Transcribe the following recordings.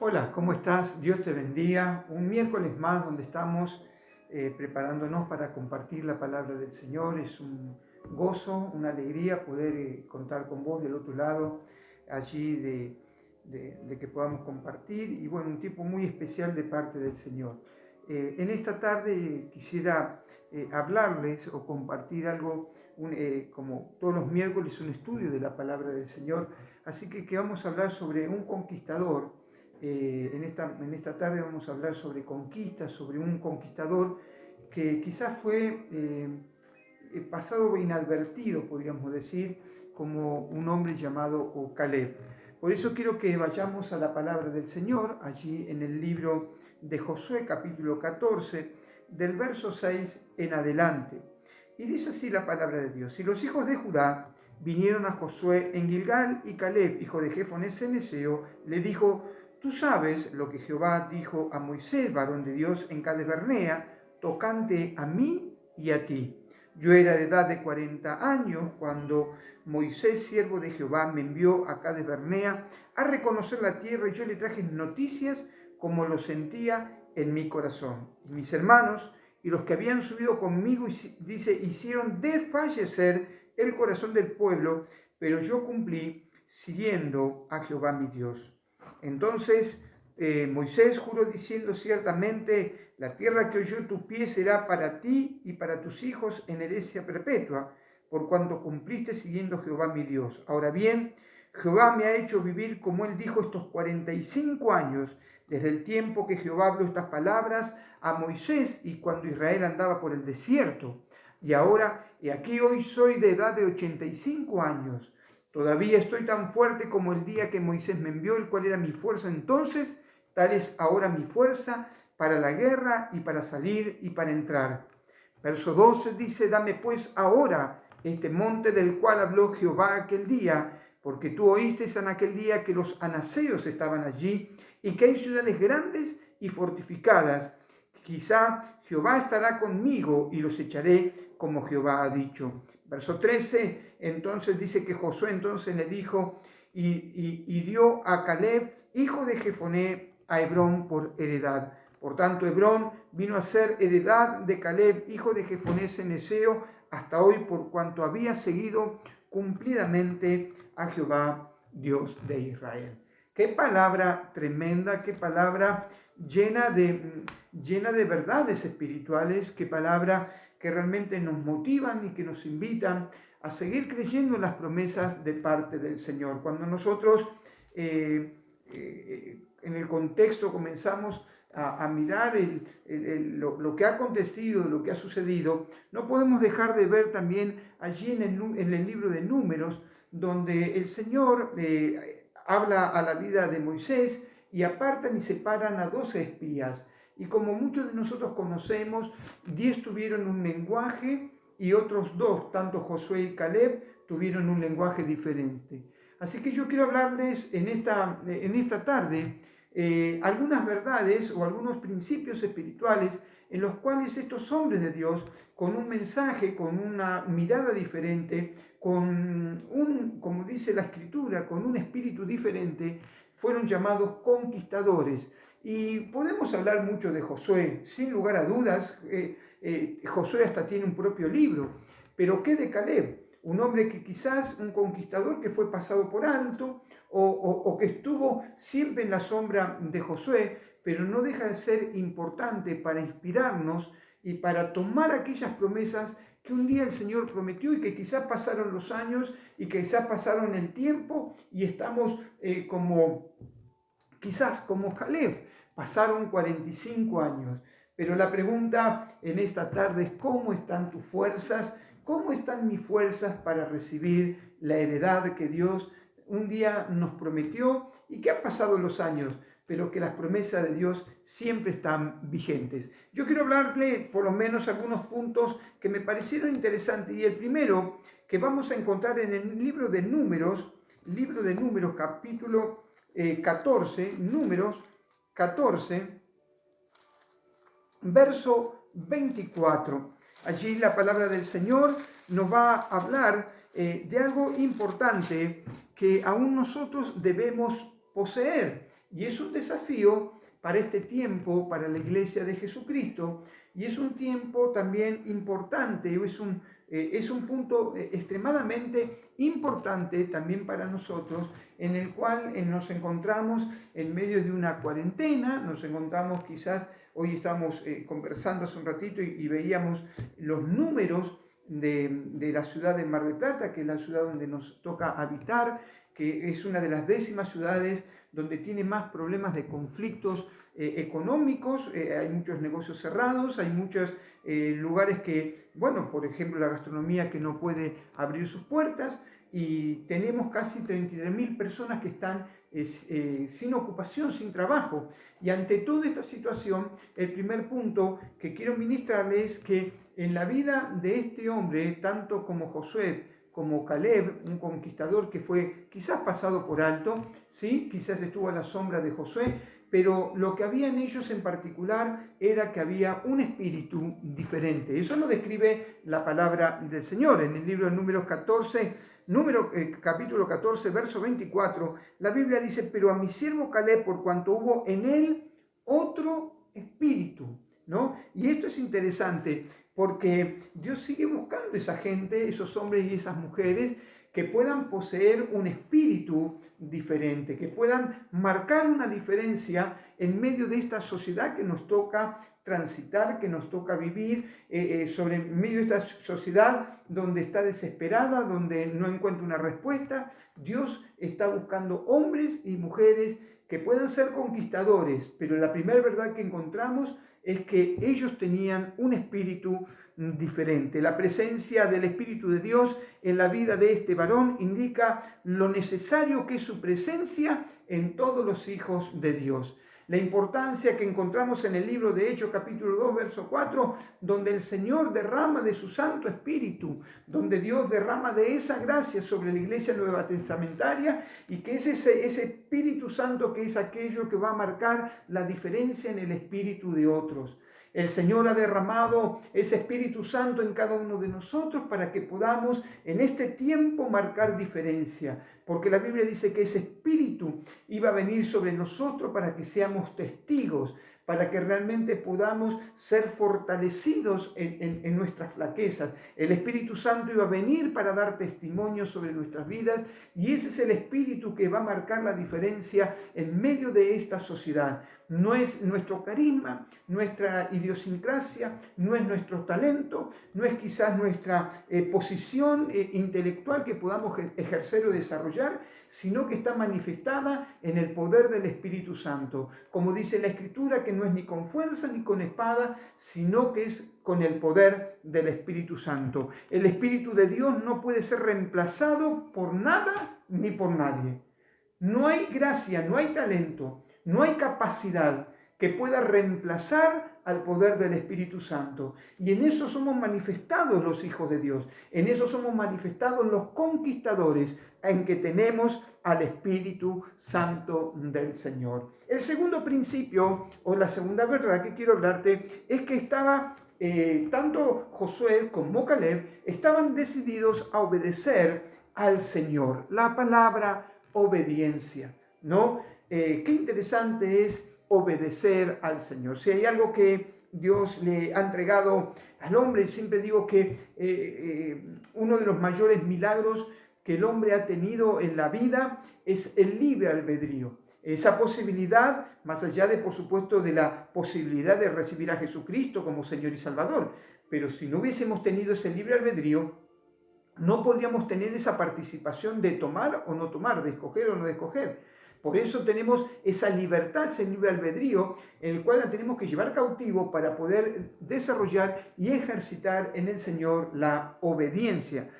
Hola, ¿cómo estás? Dios te bendiga. Un miércoles más donde estamos preparándonos para compartir la palabra del Señor. Es un gozo, una alegría poder contar con vos del otro lado, allí de que podamos compartir. Y bueno, un tiempo muy especial de parte del Señor. En esta tarde quisiera hablarles o compartir algo, como todos los miércoles, un estudio de la palabra del Señor. Así que vamos a hablar sobre un conquistador. En esta tarde vamos a hablar sobre conquistas, sobre un conquistador que quizás fue pasado inadvertido, podríamos decir, como un hombre llamado Caleb. Por eso quiero que vayamos a la palabra del Señor, allí en el libro de Josué, capítulo 14, del verso 6 en adelante. Y dice así la palabra de Dios: y los hijos de Judá vinieron a Josué en Gilgal, y Caleb, hijo de Jefoné ceneseo, le dijo: tú sabes lo que Jehová dijo a Moisés, varón de Dios, en Cades Barnea, tocante a mí y a ti. Yo era de edad de 40 años cuando Moisés, siervo de Jehová, me envió a Cades Barnea a reconocer la tierra, y yo le traje noticias como lo sentía en mi corazón. Y mis hermanos y los que habían subido conmigo, dice, hicieron desfallecer el corazón del pueblo, pero yo cumplí siguiendo a Jehová mi Dios. Entonces Moisés juró diciendo: ciertamente la tierra que oyó tu pie será para ti y para tus hijos en herencia perpetua, por cuanto cumpliste siguiendo a Jehová mi Dios. Ahora bien, Jehová me ha hecho vivir, como él dijo, estos 45 años, desde el tiempo que Jehová habló estas palabras a Moisés y cuando Israel andaba por el desierto. Y ahora, he aquí, hoy soy de edad de 85 años. Todavía estoy tan fuerte como el día que Moisés me envió, el cual era mi fuerza entonces, tal es ahora mi fuerza para la guerra y para salir y para entrar. Verso 12 dice: dame pues ahora este monte del cual habló Jehová aquel día, porque tú oíste en aquel día que los anaseos estaban allí y que hay ciudades grandes y fortificadas. Quizá Jehová estará conmigo y los echaré como Jehová ha dicho. Verso 13, entonces dice que Josué entonces le dijo y dio a Caleb, hijo de Jefoné, a Hebrón por heredad. Por tanto, Hebrón vino a ser heredad de Caleb, hijo de Jefoné ceneseo, hasta hoy, por cuanto había seguido cumplidamente a Jehová, Dios de Israel. Qué palabra tremenda, qué palabra llena de verdades espirituales, qué palabra que realmente nos motivan y que nos invitan a seguir creyendo en las promesas de parte del Señor. Cuando nosotros en el contexto comenzamos a mirar lo que ha acontecido, lo que ha sucedido, no podemos dejar de ver también allí en el libro de Números, donde el Señor habla a la vida de Moisés y apartan y separan a 12 espías. Y como muchos de nosotros conocemos, 10 tuvieron un lenguaje y otros 2, tanto Josué y Caleb, tuvieron un lenguaje diferente. Así que yo quiero hablarles en esta tarde algunas verdades o algunos principios espirituales en los cuales estos hombres de Dios, con un mensaje, con una mirada diferente, como dice la Escritura, con un espíritu diferente, fueron llamados conquistadores. Y podemos hablar mucho de Josué, sin lugar a dudas. Josué hasta tiene un propio libro. Pero ¿qué de Caleb? Un hombre que quizás, un conquistador que fue pasado por alto o que estuvo siempre en la sombra de Josué, pero no deja de ser importante para inspirarnos y para tomar aquellas promesas que un día el Señor prometió y que quizás pasaron los años y que quizás pasaron el tiempo y estamos quizás como Caleb, pasaron 45 años. Pero la pregunta en esta tarde es: ¿cómo están tus fuerzas? ¿Cómo están mis fuerzas para recibir la heredad que Dios un día nos prometió y que han pasado los años, pero que las promesas de Dios siempre están vigentes? Yo quiero hablarle por lo menos algunos puntos que me parecieron interesantes, y el primero que vamos a encontrar en el libro de Números, capítulo 14, Números 14, verso 24. Allí la palabra del Señor nos va a hablar de algo importante que aún nosotros debemos poseer. Y es un desafío para este tiempo, para la iglesia de Jesucristo, y es un tiempo también importante, es un punto extremadamente importante también para nosotros, en el cual nos encontramos en medio de una cuarentena, nos encontramos quizás, hoy estamos conversando hace un ratito y veíamos los números de la ciudad de Mar del Plata, que es la ciudad donde nos toca habitar, que es una de las 10º ciudades donde tiene más problemas de conflictos económicos, hay muchos negocios cerrados, hay muchos lugares que, bueno, por ejemplo la gastronomía que no puede abrir sus puertas, y tenemos casi 33.000 personas que están sin ocupación, sin trabajo. Y ante toda esta situación, el primer punto que quiero ministrarles es que en la vida de este hombre, tanto como Josué, como Caleb, un conquistador que fue quizás pasado por alto, ¿sí? Quizás estuvo a la sombra de Josué, pero lo que había en ellos en particular era que había un espíritu diferente. Eso lo describe la palabra del Señor en el libro de Números 14, capítulo 14, verso 24. La Biblia dice: pero a mi siervo Caleb, por cuanto hubo en él otro espíritu, ¿no? Y esto es interesante, porque Dios sigue buscando esa gente, esos hombres y esas mujeres que puedan poseer un espíritu diferente, que puedan marcar una diferencia en medio de esta sociedad que nos toca transitar, que nos toca vivir, en medio de esta sociedad donde está desesperada, donde no encuentra una respuesta. Dios está buscando hombres y mujeres que puedan ser conquistadores, pero la primera verdad que encontramos es que ellos tenían un espíritu diferente. La presencia del Espíritu de Dios en la vida de este varón indica lo necesario que es su presencia en todos los hijos de Dios. La importancia que encontramos en el libro de Hechos capítulo 2, verso 4, donde el Señor derrama de su Santo Espíritu, donde Dios derrama de esa gracia sobre la iglesia nueva testamentaria, y que es ese Espíritu Santo que es aquello que va a marcar la diferencia en el espíritu de otros. El Señor ha derramado ese Espíritu Santo en cada uno de nosotros para que podamos en este tiempo marcar diferencia. Porque la Biblia dice que ese Espíritu iba a venir sobre nosotros para que seamos testigos, para que realmente podamos ser fortalecidos en nuestras flaquezas. El Espíritu Santo iba a venir para dar testimonio sobre nuestras vidas, y ese es el Espíritu que va a marcar la diferencia en medio de esta sociedad. No es nuestro carisma, nuestra idiosincrasia, no es nuestro talento, no es quizás nuestra posición intelectual que podamos ejercer o desarrollar, sino que está manifestada en el poder del Espíritu Santo. Como dice la Escritura, que no es ni con fuerza ni con espada, sino que es con el poder del Espíritu Santo. El Espíritu de Dios no puede ser reemplazado por nada ni por nadie. No hay gracia, no hay talento, no hay capacidad que pueda reemplazar al poder del Espíritu Santo. Y en eso somos manifestados los hijos de Dios. En eso somos manifestados los conquistadores, en que tenemos al Espíritu Santo del Señor. El segundo principio, o la segunda verdad que quiero hablarte, es que tanto Josué como Caleb estaban decididos a obedecer al Señor. La palabra obediencia, ¿no? Qué interesante es obedecer al Señor. Si hay algo que Dios le ha entregado al hombre, siempre digo que uno de los mayores milagros que el hombre ha tenido en la vida es el libre albedrío. Esa posibilidad, más allá de, por supuesto, de la posibilidad de recibir a Jesucristo como Señor y Salvador. Pero si no hubiésemos tenido ese libre albedrío, no podríamos tener esa participación de tomar o no tomar, de escoger o no de escoger. Por eso tenemos esa libertad, ese libre albedrío, en el cual la tenemos que llevar cautivo para poder desarrollar y ejercitar en el Señor la obediencia.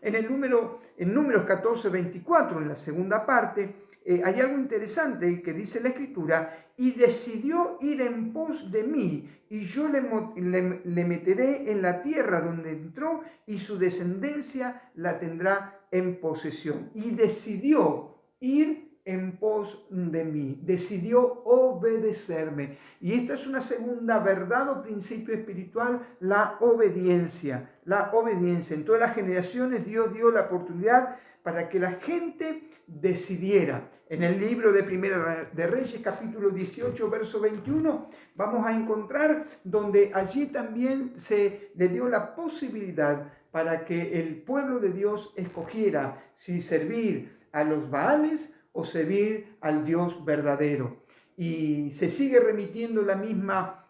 En Números 14, 24, en la segunda parte, hay algo interesante que dice la Escritura: y decidió ir en pos de mí, y yo le meteré en la tierra donde entró, y su descendencia la tendrá en posesión. Y decidió ir en pos de mí, decidió obedecerme. Y esta es una segunda verdad o principio espiritual: la obediencia. La obediencia. En todas las generaciones Dios dio la oportunidad para que la gente decidiera. En el libro de Primera de Reyes, capítulo 18, verso 21, vamos a encontrar donde allí también se le dio la posibilidad para que el pueblo de Dios escogiera si servir a los Baales o servir al Dios verdadero. Y se sigue remitiendo la misma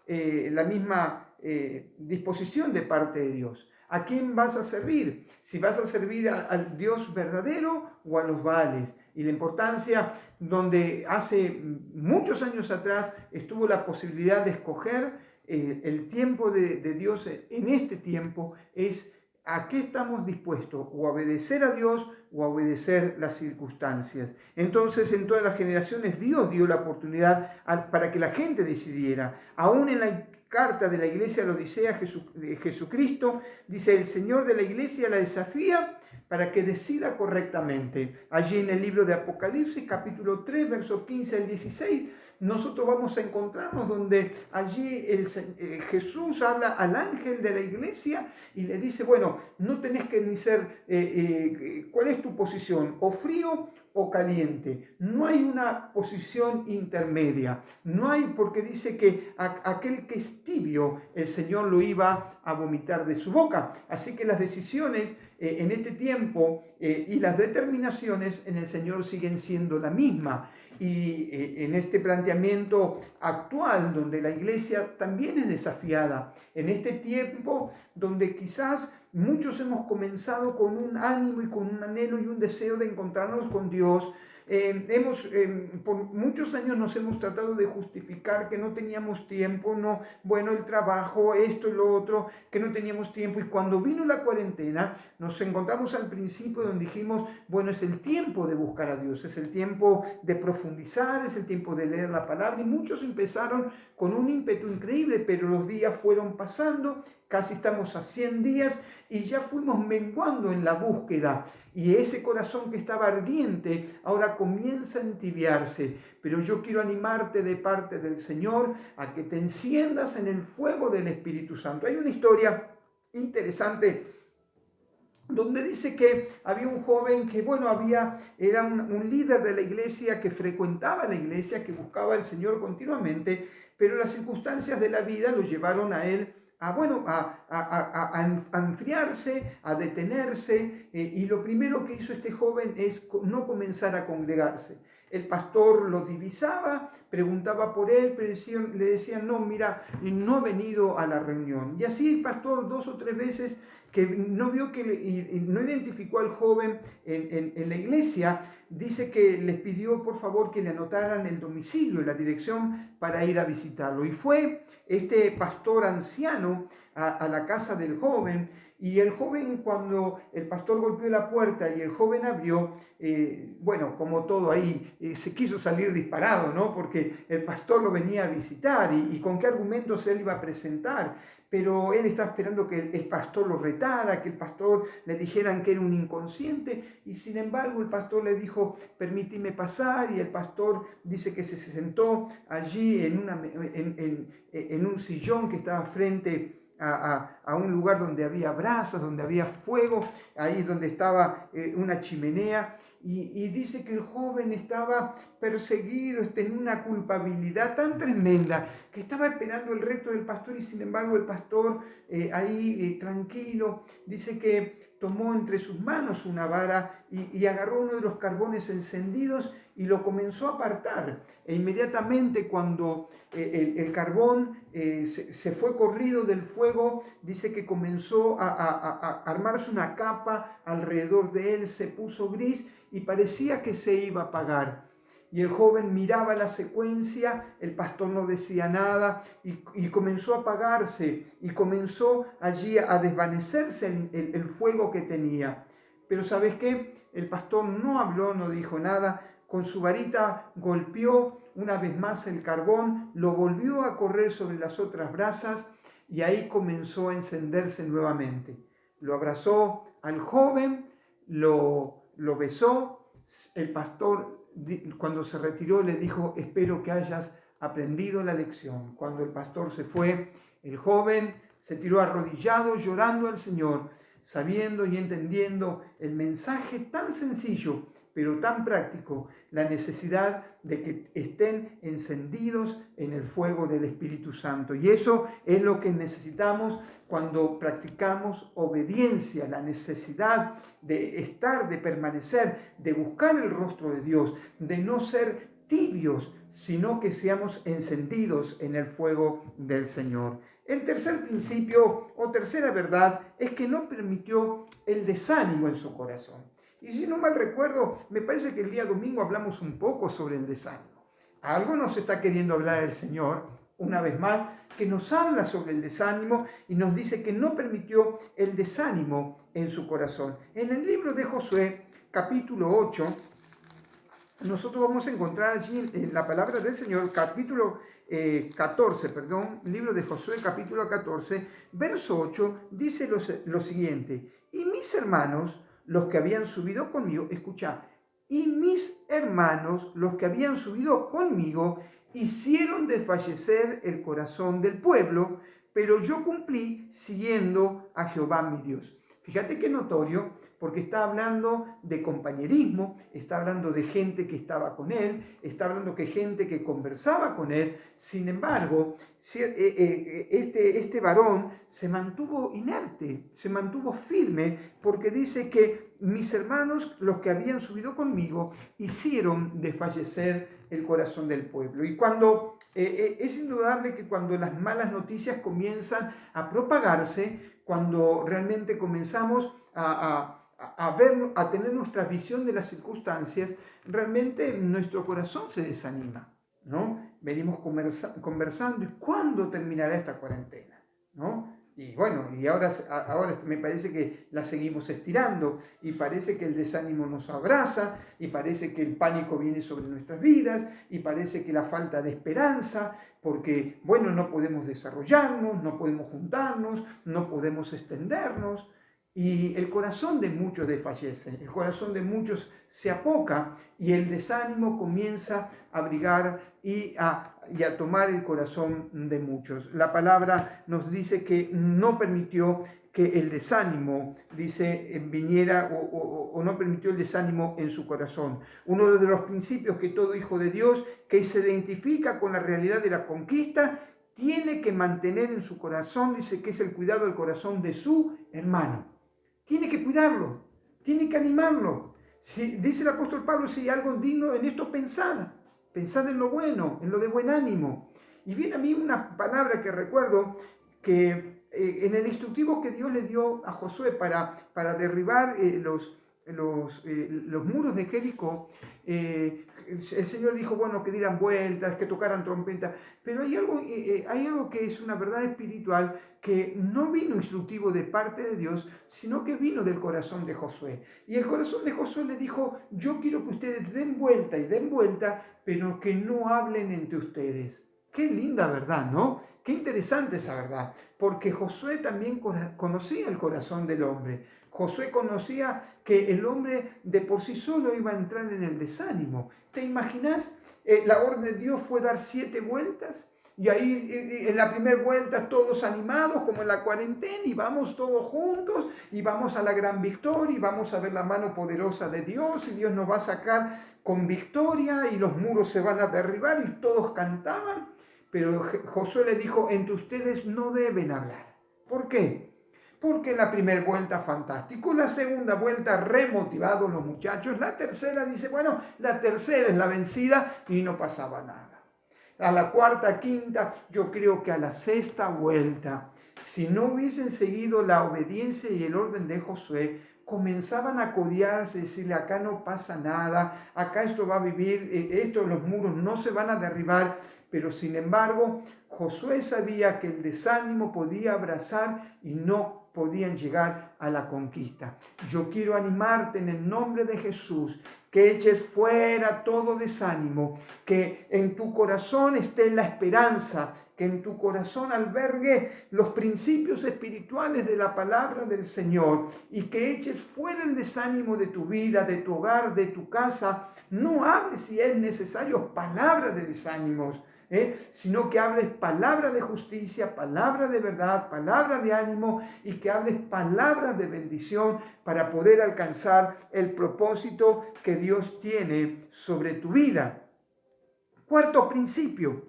disposición de parte de Dios. ¿A quién vas a servir? Si vas a servir al Dios verdadero o a los Baales. Y la importancia donde hace muchos años atrás estuvo la posibilidad de escoger el tiempo de Dios en este tiempo es a qué estamos dispuestos, o a obedecer a Dios o a obedecer las circunstancias. Entonces, en todas las generaciones, Dios dio la oportunidad para que la gente decidiera. Aún en la carta de la iglesia a la Odisea, Jesucristo dice: el Señor de la iglesia la desafía para que decida correctamente. Allí en el libro de Apocalipsis, capítulo 3, versos 15 al 16, nosotros vamos a encontrarnos donde allí Jesús habla al ángel de la iglesia y le dice: bueno, no tenés que ni ser, ¿cuál es tu posición? ¿O frío o caliente? No hay una posición intermedia. No hay, porque dice que aquel que es tibio, el Señor lo iba a vomitar de su boca. Así que las decisiones en este tiempo y las determinaciones en el Señor siguen siendo la misma. Y en este planteamiento actual, donde la iglesia también es desafiada, en este tiempo donde quizás muchos hemos comenzado con un ánimo y con un anhelo y un deseo de encontrarnos con Dios, por muchos años nos hemos tratado de justificar que no teníamos tiempo, el trabajo, esto y lo otro, que no teníamos tiempo. Y cuando vino la cuarentena, nos encontramos al principio donde dijimos: bueno, es el tiempo de buscar a Dios, es el tiempo de profundizar, es el tiempo de leer la palabra. Y muchos empezaron con un ímpetu increíble, pero los días fueron pasando, casi estamos a 100 días y ya fuimos menguando en la búsqueda. Y ese corazón que estaba ardiente ahora comienza a entibiarse. Pero yo quiero animarte de parte del Señor a que te enciendas en el fuego del Espíritu Santo. Hay una historia interesante donde dice que había un joven que, era un líder de la iglesia, que frecuentaba la iglesia, que buscaba al Señor continuamente, pero las circunstancias de la vida lo llevaron a él a enfriarse, a detenerse, y lo primero que hizo este joven es no comenzar a congregarse. El pastor lo divisaba, preguntaba por él, pero le decían: no, mira, no ha venido a la reunión. Y así el pastor 2 o 3 veces que no vio y no identificó al joven en la iglesia, dice que les pidió por favor que le anotaran el domicilio y la dirección para ir a visitarlo. Y fue este pastor anciano a la casa del joven, y el joven, cuando el pastor golpeó la puerta y el joven abrió, como todo ahí, se quiso salir disparado, ¿no? Porque el pastor lo venía a visitar y con qué argumentos él iba a presentar. Pero él estaba esperando que el pastor lo retara, que el pastor le dijeran que era un inconsciente, y sin embargo el pastor le dijo: permíteme pasar. Y el pastor dice que se sentó allí en un sillón que estaba frente a un lugar donde había brasas, donde había fuego, ahí donde estaba una chimenea. Y dice que el joven estaba perseguido, tenía una culpabilidad tan tremenda que estaba esperando el reto del pastor, y sin embargo el pastor tranquilo, dice que tomó entre sus manos una vara y agarró uno de los carbones encendidos y lo comenzó a apartar. E inmediatamente, cuando el carbón se fue corrido del fuego, dice que comenzó a armarse una capa alrededor de él, se puso gris y parecía que se iba a apagar. Y el joven miraba la secuencia, el pastor no decía nada, y comenzó a apagarse, y comenzó allí a desvanecerse el fuego que tenía. Pero ¿sabes qué? El pastor no habló, no dijo nada. Con su varita golpeó una vez más el carbón, lo volvió a correr sobre las otras brasas, y ahí comenzó a encenderse nuevamente. Lo abrazó al joven, lo besó. El pastor, cuando se retiró, le dijo: espero que hayas aprendido la lección. Cuando el pastor se fue, el joven se tiró arrodillado llorando al Señor, sabiendo y entendiendo el mensaje tan sencillo, pero tan práctico, la necesidad de que estén encendidos en el fuego del Espíritu Santo. Y eso es lo que necesitamos cuando practicamos obediencia, la necesidad de estar, de permanecer, de buscar el rostro de Dios, de no ser tibios, sino que seamos encendidos en el fuego del Señor. El tercer principio o tercera verdad es que no permitió el desánimo en su corazón. Y si no mal recuerdo, me parece que el día domingo hablamos un poco sobre el desánimo. Algo nos está queriendo hablar el Señor, una vez más, que nos habla sobre el desánimo y nos dice que no permitió el desánimo en su corazón. En el libro de Josué, capítulo 8, nosotros vamos a encontrar allí en la palabra del Señor, capítulo 14, libro de Josué, capítulo 14, verso 8, dice lo siguiente: y mis hermanos, los que habían subido conmigo, escucha, y mis hermanos, los que habían subido conmigo, hicieron desfallecer el corazón del pueblo, pero yo cumplí siguiendo a Jehová mi Dios. Fíjate qué notorio, porque está hablando de compañerismo, está hablando de gente que estaba con él, está hablando de gente que conversaba con él. Sin embargo, este varón se mantuvo inerte, se mantuvo firme, porque dice que mis hermanos, los que habían subido conmigo, hicieron desfallecer el corazón del pueblo. Y cuando es indudable que cuando las malas noticias comienzan a propagarse, cuando realmente comenzamos a tener nuestra visión de las circunstancias, realmente nuestro corazón se desanima, ¿no? Venimos conversando, ¿y cuándo terminará esta cuarentena? ¿No? Y bueno, y ahora me parece que la seguimos estirando y parece que el desánimo nos abraza y parece que el pánico viene sobre nuestras vidas y parece que la falta de esperanza, porque, bueno, no podemos desarrollarnos, no podemos juntarnos, no podemos extendernos. Y el corazón de muchos desfallece, el corazón de muchos se apoca y el desánimo comienza a abrigar y a tomar el corazón de muchos. La palabra nos dice que no permitió que el desánimo, viniera o no permitió el desánimo en su corazón. Uno de los principios que todo hijo de Dios que se identifica con la realidad de la conquista tiene que mantener en su corazón, dice que es el cuidado del corazón de su hermano. Tiene que cuidarlo, tiene que animarlo. Dice el apóstol Pablo, si hay algo digno en esto, pensad en lo bueno, en lo de buen ánimo. Y viene a mí una palabra que recuerdo que en el instructivo que Dios le dio a Josué para derribar los muros de Jericó, el Señor dijo, bueno, que dieran vueltas, que tocaran trompeta, pero hay algo que es una verdad espiritual que no vino instructivo de parte de Dios, sino que vino del corazón de Josué. Y el corazón de Josué le dijo, yo quiero que ustedes den vuelta, pero que no hablen entre ustedes. Qué linda verdad, ¿no? Qué interesante esa verdad, porque Josué también conocía el corazón del hombre. Josué conocía que el hombre de por sí solo iba a entrar en el desánimo. ¿Te imaginas? La orden de Dios fue dar 7 vueltas y ahí en la primera vuelta todos animados como en la cuarentena y vamos todos juntos y vamos a la gran victoria y vamos a ver la mano poderosa de Dios y Dios nos va a sacar con victoria y los muros se van a derribar y todos cantaban. Pero Josué le dijo, entre ustedes no deben hablar. ¿Por qué? Porque la primera vuelta fantástico, la segunda vuelta remotivados los muchachos, la tercera dice, bueno, la tercera es la vencida y no pasaba nada. A la cuarta, quinta, yo creo que a la sexta vuelta, si no hubiesen seguido la obediencia y el orden de Josué, comenzaban a codiarse, decirle, acá no pasa nada, acá esto va a vivir, los muros no se van a derribar. Pero sin embargo, Josué sabía que el desánimo podía abrazar y no podían llegar a la conquista. Yo quiero animarte en el nombre de Jesús, que eches fuera todo desánimo, que en tu corazón esté la esperanza, que en tu corazón albergue los principios espirituales de la palabra del Señor y que eches fuera el desánimo de tu vida, de tu hogar, de tu casa. No hables si es necesario palabras de desánimos. sino que hables palabra de justicia, palabra de verdad, palabra de ánimo y que hables palabras de bendición para poder alcanzar el propósito que Dios tiene sobre tu vida. Cuarto principio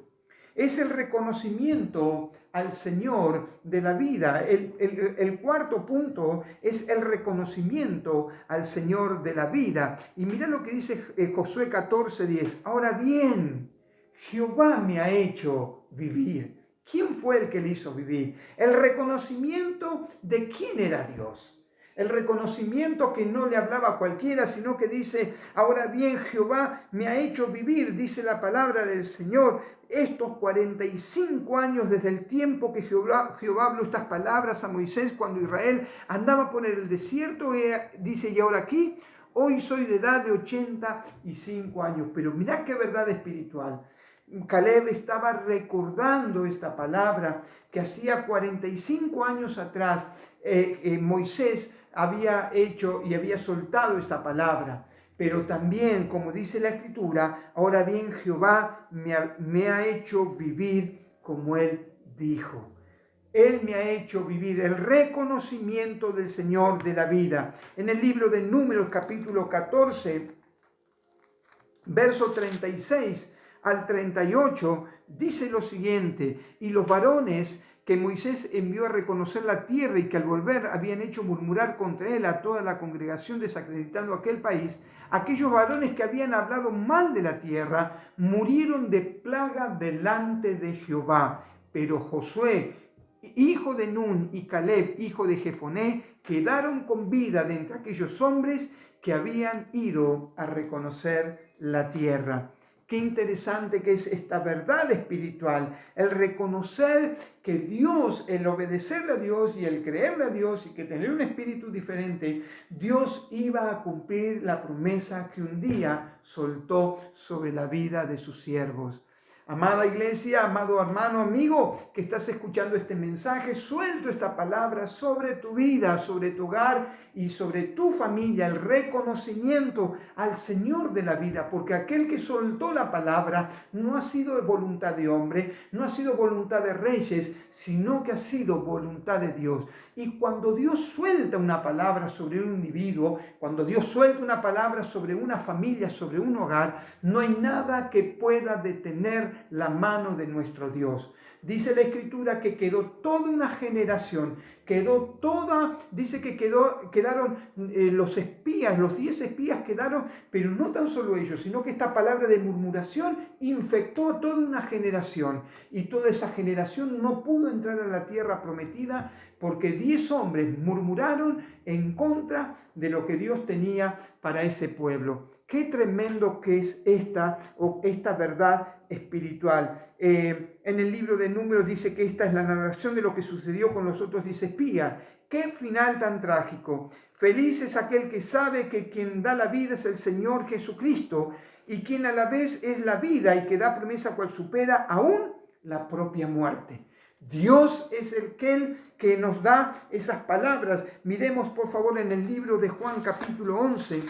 es el reconocimiento al Señor de la vida. El cuarto punto es el reconocimiento al Señor de la vida. Y mira lo que dice Josué 14:10. Ahora bien, Jehová me ha hecho vivir. ¿Quién fue el que le hizo vivir? El reconocimiento de quién era Dios. El reconocimiento que no le hablaba a cualquiera, sino que dice, ahora bien, Jehová me ha hecho vivir, dice la palabra del Señor, estos 45 años desde el tiempo que Jehová habló estas palabras a Moisés cuando Israel andaba por el desierto, dice, y ahora aquí, hoy soy de edad de 85 años. Pero mirá qué verdad espiritual. Caleb estaba recordando esta palabra que hacía 45 años atrás Moisés había hecho y había soltado esta palabra. Pero también, como dice la Escritura, ahora bien Jehová me ha hecho vivir como Él dijo. Él me ha hecho vivir el reconocimiento del Señor de la vida. En el libro de Números, capítulo 14, verso 36 al 38, dice lo siguiente: y los varones que Moisés envió a reconocer la tierra y que al volver habían hecho murmurar contra él a toda la congregación desacreditando aquel país, aquellos varones que habían hablado mal de la tierra murieron de plaga delante de Jehová. Pero Josué, hijo de Nun, y Caleb, hijo de Jefoné, quedaron con vida de entre aquellos hombres que habían ido a reconocer la tierra. Qué interesante que es esta verdad espiritual, el reconocer que Dios, el obedecerle a Dios y el creerle a Dios y que tener un espíritu diferente, Dios iba a cumplir la promesa que un día soltó sobre la vida de sus siervos. Amada iglesia, amado hermano, amigo, que estás escuchando este mensaje, suelto esta palabra sobre tu vida, sobre tu hogar y sobre tu familia, el reconocimiento al Señor de la vida, porque aquel que soltó la palabra no ha sido voluntad de hombre, no ha sido voluntad de reyes, sino que ha sido voluntad de Dios. Y cuando Dios suelta una palabra sobre un individuo, cuando Dios suelta una palabra sobre una familia, sobre un hogar, no hay nada que pueda detener la mano de nuestro Dios. Dice la Escritura que quedó toda una generación, dice que quedaron los espías, los 10 espías quedaron, pero no tan solo ellos, sino que esta palabra de murmuración infectó a toda una generación, y toda esa generación no pudo entrar a la tierra prometida porque 10 hombres murmuraron en contra de lo que Dios tenía para ese pueblo. Qué tremendo que es esta verdad espiritual. En el libro de Números dice que esta es la narración de lo que sucedió con los otros 10 espías. Qué final tan trágico. Feliz es aquel que sabe que quien da la vida es el Señor Jesucristo, y quien a la vez es la vida y que da promesa cual supera aún la propia muerte. Dios es aquel que nos da esas palabras. Miremos por favor en el libro de Juan capítulo 11.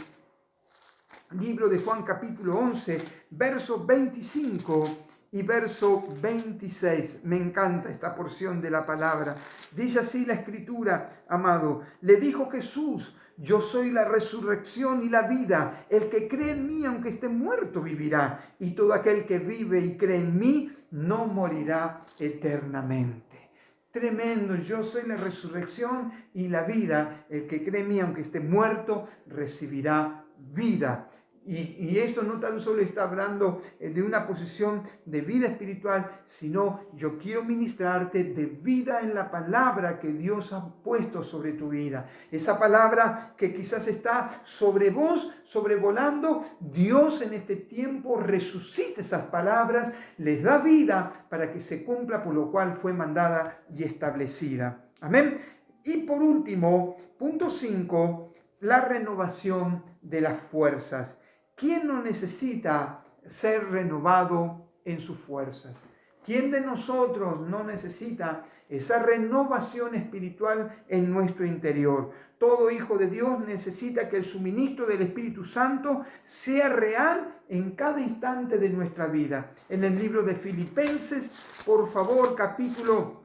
Libro de Juan capítulo 11, verso 25 y verso 26. Me encanta esta porción de la palabra. Dice así la Escritura, amado: le dijo Jesús: yo soy la resurrección y la vida. El que cree en mí, aunque esté muerto, vivirá. Y todo aquel que vive y cree en mí, no morirá eternamente. Tremendo. Yo soy la resurrección y la vida. El que cree en mí, aunque esté muerto, recibirá vida. Y esto no tan solo está hablando de una posición de vida espiritual, sino yo quiero ministrarte de vida en la palabra que Dios ha puesto sobre tu vida. Esa palabra que quizás está sobre vos, sobrevolando. Dios en este tiempo resucita esas palabras, les da vida para que se cumpla por lo cual fue mandada y establecida. Amén. Y por último, punto 5, la renovación de las fuerzas. ¿Quién no necesita ser renovado en sus fuerzas? ¿Quién de nosotros no necesita esa renovación espiritual en nuestro interior? Todo hijo de Dios necesita que el suministro del Espíritu Santo sea real en cada instante de nuestra vida. En el libro de Filipenses, por favor, capítulo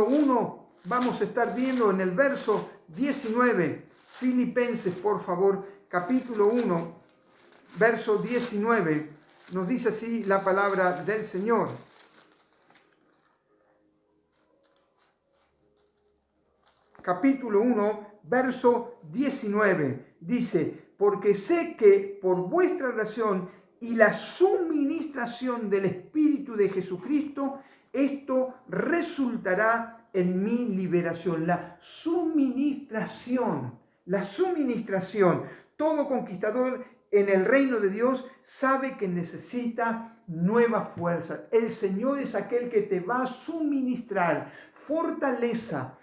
1, vamos a estar viendo en el verso 19. Filipenses, por favor, capítulo 1, verso 19. Nos dice así la palabra del Señor. Capítulo 1, verso 19. Dice, porque sé que por vuestra oración y la suministración del Espíritu de Jesucristo, esto resultará en mi liberación. La suministración. Todo conquistador en el reino de Dios sabe que necesita nueva fuerza. El Señor es aquel que te va a suministrar fortaleza,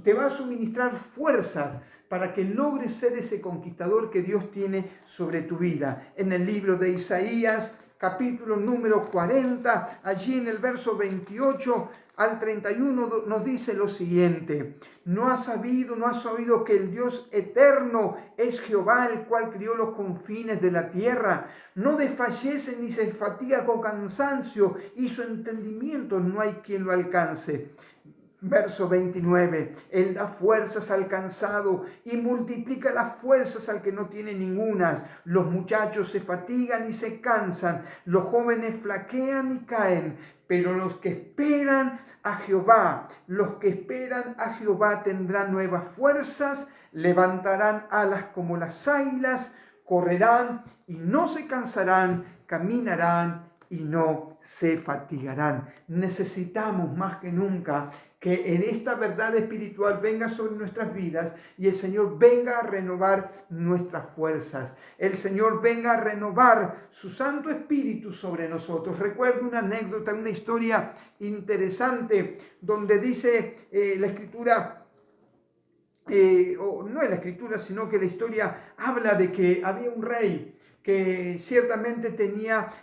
te va a suministrar fuerzas para que logres ser ese conquistador que Dios tiene sobre tu vida. En el libro de Isaías, capítulo número 40, allí en el verso 28 al 31 nos dice lo siguiente: ¿No has oído que el Dios eterno es Jehová, el cual crió los confines de la tierra? No desfallece ni se fatiga con cansancio, y su entendimiento no hay quien lo alcance. Verso 29, Él da fuerzas al cansado y multiplica las fuerzas al que no tiene ningunas. Los muchachos se fatigan y se cansan, los jóvenes flaquean y caen, pero los que esperan a Jehová tendrán nuevas fuerzas, levantarán alas como las águilas, correrán y no se cansarán, caminarán y no se fatigarán. Necesitamos más que nunca que en esta verdad espiritual venga sobre nuestras vidas y el Señor venga a renovar nuestras fuerzas. El Señor venga a renovar su Santo Espíritu sobre nosotros. Recuerdo una anécdota, una historia interesante donde dice la Escritura, o no es la Escritura, sino que la historia habla de que había un rey que ciertamente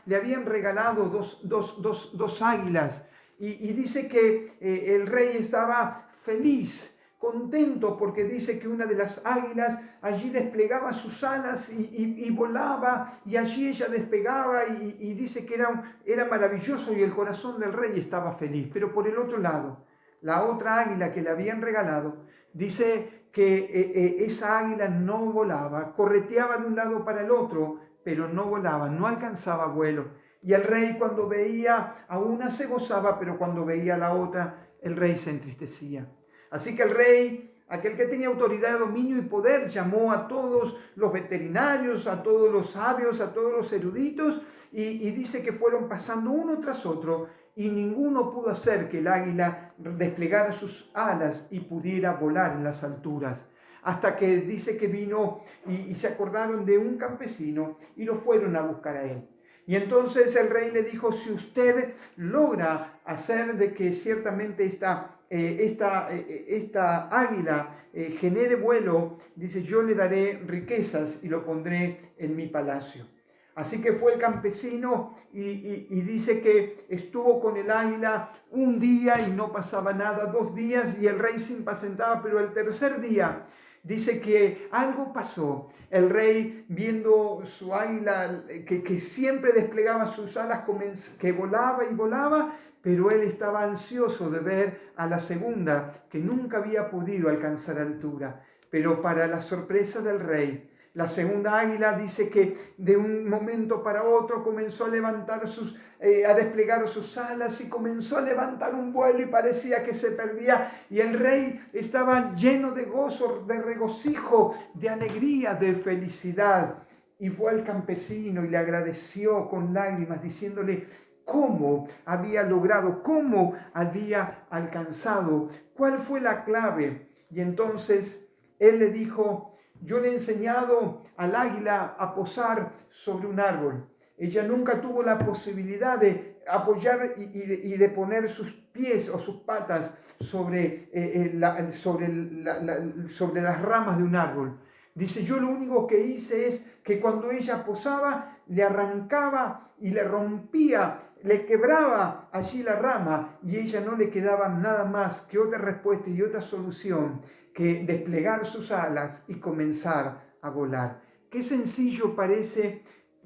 le habían regalado dos águilas. Y dice que el rey estaba feliz, contento, porque dice que una de las águilas allí desplegaba sus alas y volaba, y allí ella despegaba, y dice que era maravilloso, y el corazón del rey estaba feliz. Pero por el otro lado, la otra águila que le habían regalado, dice que esa águila no volaba, correteaba de un lado para el otro, pero no volaba, no alcanzaba vuelo. Y el rey, cuando veía a una, se gozaba, pero cuando veía a la otra, el rey se entristecía. Así que el rey, aquel que tenía autoridad, dominio y poder, llamó a todos los veterinarios, a todos los sabios, a todos los eruditos, y dice que fueron pasando uno tras otro, y ninguno pudo hacer que el águila desplegara sus alas y pudiera volar en las alturas. Hasta que dice que vino y se acordaron de un campesino y lo fueron a buscar a él. Y entonces el rey le dijo: si usted logra hacer de que ciertamente esta águila genere vuelo, dice, yo le daré riquezas y lo pondré en mi palacio. Así que fue el campesino y dice que estuvo con el águila un día y no pasaba nada, 2 días y el rey se impacientaba, pero el tercer día dice que algo pasó. El rey, viendo su águila que siempre desplegaba sus alas, que volaba y volaba, pero él estaba ansioso de ver a la segunda, que nunca había podido alcanzar altura. Pero para la sorpresa del rey, la segunda águila dice que de un momento para otro comenzó a a desplegar sus alas y comenzó a levantar un vuelo y parecía que se perdía. Y el rey estaba lleno de gozo, de regocijo, de alegría, de felicidad. Y fue al campesino y le agradeció con lágrimas, diciéndole cómo había logrado, cómo había alcanzado, cuál fue la clave. Y entonces él le dijo: yo le he enseñado al águila a posar sobre un árbol. Ella nunca tuvo la posibilidad de apoyar y de poner sus pies o sus patas sobre las ramas de un árbol. Dice, yo lo único que hice es que cuando ella posaba, le arrancaba y le rompía, le quebraba allí la rama, y ella no le quedaba nada más que otra respuesta y otra solución que desplegar sus alas y comenzar a volar. qué sencillo parece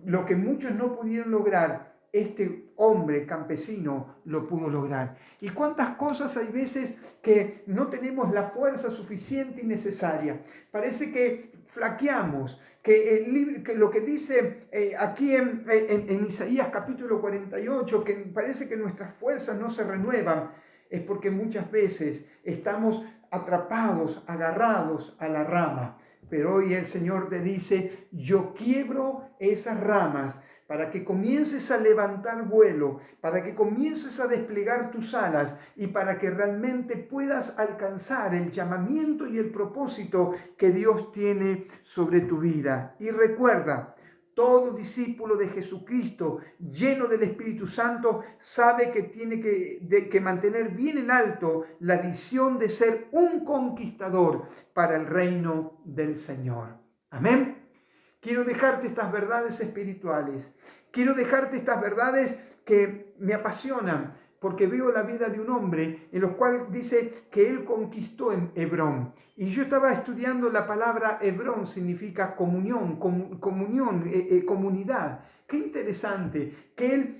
lo que muchos no pudieron lograr. Este hombre campesino lo pudo lograr. Y cuántas cosas hay veces que no tenemos la fuerza suficiente y necesaria. Parece que flaqueamos, que lo que dice aquí en Isaías capítulo 48, que parece que nuestras fuerzas no se renuevan, es porque muchas veces estamos atrapados, agarrados a la rama. Pero hoy el Señor te dice, yo quiebro esas ramas para que comiences a levantar vuelo, para que comiences a desplegar tus alas y para que realmente puedas alcanzar el llamamiento y el propósito que Dios tiene sobre tu vida. Y recuerda, todo discípulo de Jesucristo, lleno del Espíritu Santo, sabe que tiene que mantener bien en alto la visión de ser un conquistador para el reino del Señor. Amén. Quiero dejarte estas verdades espirituales. Quiero dejarte estas verdades que me apasionan, porque veo la vida de un hombre en los cual dice que él conquistó en Hebrón. Y yo estaba estudiando la palabra Hebrón, significa comunión, comunidad. Qué interesante que él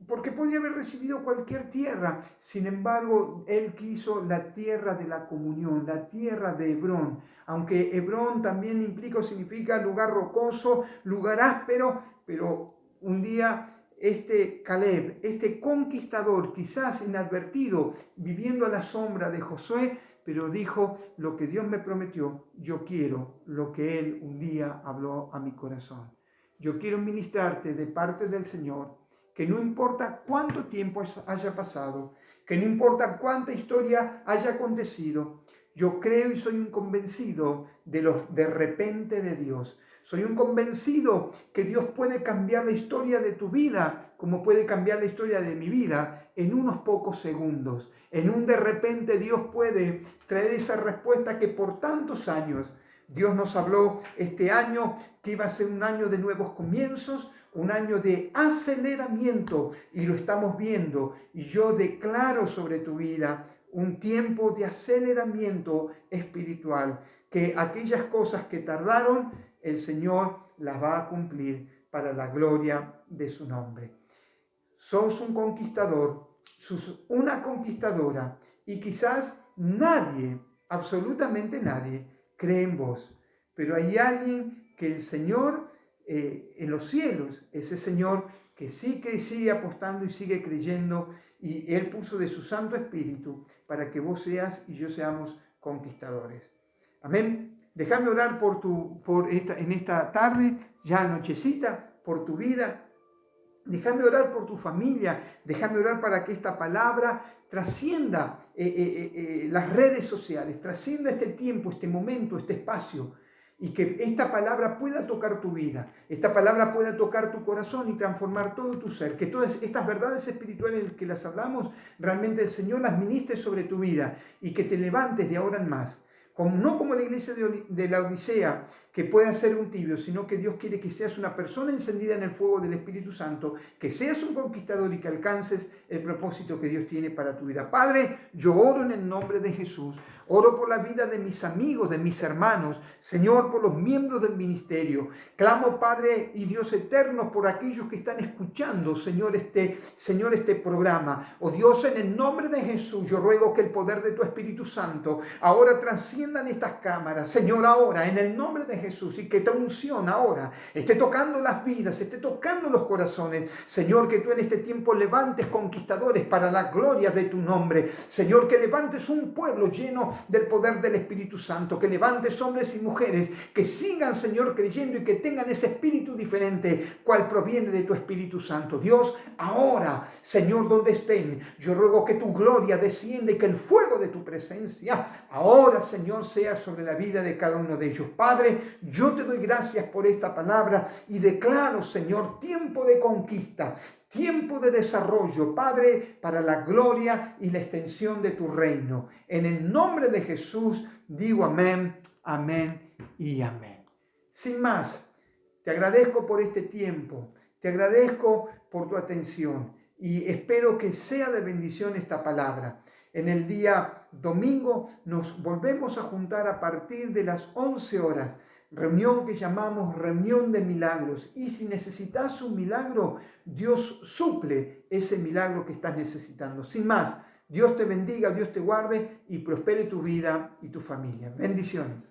porque podría haber recibido cualquier tierra, sin embargo, él quiso la tierra de la comunión, la tierra de Hebrón. Aunque Hebrón también implica o significa lugar rocoso, lugar áspero, pero un día este Caleb, este conquistador, quizás inadvertido, viviendo a la sombra de Josué, pero dijo, lo que Dios me prometió, yo quiero lo que Él un día habló a mi corazón. Yo quiero ministrarte de parte del Señor, que no importa cuánto tiempo haya pasado, que no importa cuánta historia haya acontecido, yo creo y soy un convencido de los de repente de Dios. Soy un convencido que Dios puede cambiar la historia de tu vida, como puede cambiar la historia de mi vida, en unos pocos segundos. En un de repente Dios puede traer esa respuesta que por tantos años Dios nos habló este año, que iba a ser un año de nuevos comienzos, un año de aceleramiento, y lo estamos viendo. Y yo declaro sobre tu vida un tiempo de aceleramiento espiritual, que aquellas cosas que tardaron, el Señor las va a cumplir para la gloria de su nombre. Sos un conquistador, sos una conquistadora, y quizás nadie, absolutamente nadie, cree en vos, pero hay alguien que el Señor en los cielos, ese Señor que sí que sigue apostando y sigue creyendo, y Él puso de su Santo Espíritu para que vos seas y yo seamos conquistadores. Amén. Déjame orar en esta tarde, ya nochecita, por tu vida. Déjame orar por tu familia. Déjame orar para que esta palabra trascienda las redes sociales, trascienda este tiempo, este momento, este espacio, y que esta palabra pueda tocar tu vida, esta palabra pueda tocar tu corazón y transformar todo tu ser, que todas estas verdades espirituales que las hablamos, realmente el Señor las ministre sobre tu vida y que te levantes de ahora en más. No como la iglesia de la Odisea, que pueda ser un tibio, sino que Dios quiere que seas una persona encendida en el fuego del Espíritu Santo, que seas un conquistador y que alcances el propósito que Dios tiene para tu vida. Padre, yo oro en el nombre de Jesús, oro por la vida de mis amigos, de mis hermanos, Señor, por los miembros del ministerio. Clamo, Padre y Dios eterno, por aquellos que están escuchando, Señor, este programa. Oh Dios, en el nombre de Jesús, yo ruego que el poder de tu Espíritu Santo ahora trasciendan estas cámaras, Señor, ahora, en el nombre de Jesús, y que tu unción ahora esté tocando las vidas, esté tocando los corazones. Señor, que tú en este tiempo levantes conquistadores para la gloria de tu nombre. Señor, que levantes un pueblo lleno del poder del Espíritu Santo, que levantes hombres y mujeres que sigan, Señor, creyendo y que tengan ese espíritu diferente, cual proviene de tu Espíritu Santo. Dios, ahora, Señor, donde estén, yo ruego que tu gloria descienda y que el fuego de tu presencia ahora, Señor, sea sobre la vida de cada uno de ellos. Padre, yo te doy gracias por esta palabra y declaro, Señor, tiempo de conquista, tiempo de desarrollo, Padre, para la gloria y la extensión de tu reino. En el nombre de Jesús digo amén, amén y amén. Sin más, te agradezco por este tiempo, te agradezco por tu atención y espero que sea de bendición esta palabra. En el día domingo nos volvemos a juntar a partir de las 11 horas reunión que llamamos reunión de milagros. Y si necesitas un milagro, Dios suple ese milagro que estás necesitando. Sin más, Dios te bendiga, Dios te guarde y prospere tu vida y tu familia. Bendiciones.